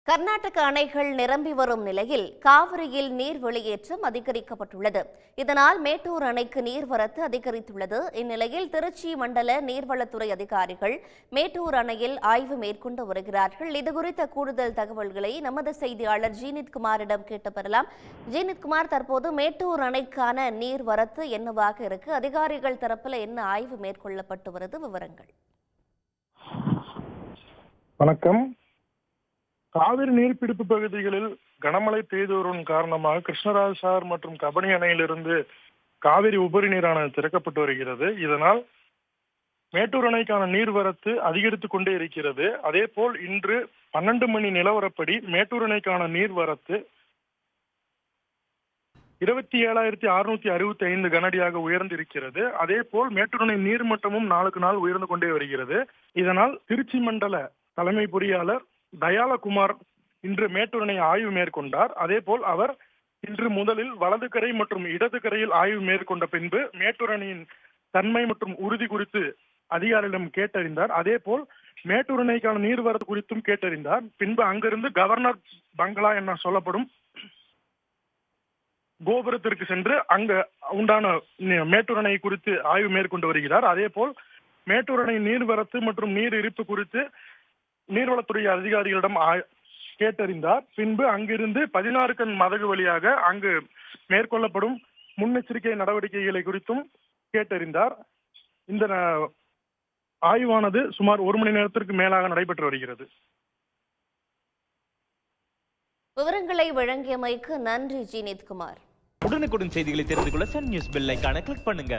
கர்நாடக அணைகள் நிரம்பி வரும் நிலையில் காவிரியில் நீர் வெளியேற்றம் அதிகரிக்கப்பட்டுள்ளது. இதனால் மேட்டூர் அணைக்கு நீர்வரத்து அதிகரித்துள்ளது. இந்நிலையில் திருச்சி மண்டல நீர்வளத்துறை அதிகாரிகள் மேட்டூர் அணையில் ஆய்வு மேற்கொண்டு வருகிறார்கள். இதுகுறித்த கூடுதல் தகவல்களை நமது செய்தியாளர் ஜீனித்குமாரிடம் கேட்டு பெறலாம். ஜீனித்குமார், தற்போது மேட்டூர் அணைக்கான நீர்வரத்து என்னவாக இருக்கு? அதிகாரிகள் தரப்புல என்ன ஆய்வு மேற்கொள்ளப்பட்டு வருது? விவரங்கள். வணக்கம். காவிரி நீர்பிடிப்பு பகுதிகளில் கனமழை பெய்து வருவதன் காரணமாக கிருஷ்ணராஜ சாகர் மற்றும் கபனி அணையிலிருந்து காவிரி உபரி நீரானது திறக்கப்பட்டு வருகிறது. இதனால் மேட்டூர் அணைக்கான நீர்வரத்து அதிகரித்துக் கொண்டே இருக்கிறது. அதே போல் இன்று 12 மணி நிலவரப்படி மேட்டூர் அணைக்கான நீர்வரத்து 27,665 கனஅடியாக உயர்ந்திருக்கிறது. அதே போல் மேட்டூர் அணை நீர்மட்டமும் நாளுக்கு நாள் உயர்ந்து கொண்டே வருகிறது. இதனால் திருச்சி மண்டல தலைமை பொறியாளர் தயாலகுமார் இன்று மேட்டூர் அணை ஆய்வு மேற்கொண்டார். அதே போல் அவர் இன்று முதலில் வலது கரை மற்றும் இடது கரையில் ஆய்வு மேற்கொண்ட பின்பு மேட்டூர் அணையின் தன்மை மற்றும் உறுதி குறித்து அதிகாரிகளிடம் கேட்டறிந்தார். அதே போல் மேட்டூர் அணைக்கான நீர்வரத்து குறித்தும் கேட்டறிந்தார். பின்பு அங்கிருந்து கவர்னர் பங்களா என சொல்லப்படும் கோபுரத்திற்கு சென்று அங்க உண்டான மேட்டூர் அணை குறித்து ஆய்வு மேற்கொண்டு வருகிறார். அதே போல் மேட்டூர் அணை நீர்வரத்து மற்றும் நீர் இருப்பு குறித்து நீர்வளத்துறை அதிகாரிகளிடம் கேட்டறிந்தார். பின்பு அங்கிருந்து 16 கண் மதகு வழியாக அங்கு மேற்கொள்ளப்படும் முன்னெச்சரிக்கை நடவடிக்கைகளை குறித்தும் கேட்டறிந்தார். இந்த ஆய்வானது சுமார் 1 மணி நேரத்திற்கு மேலாக நடைபெற்று வருகிறது. விவரங்களை வழங்கியமைக்கு நன்றி ஜீனித்குமார். உடனுக்குடன் செய்திகளை தெரிந்து கொள்ள சன் நியூஸ் பெல் ஐகானை கிளிக் பண்ணுங்க.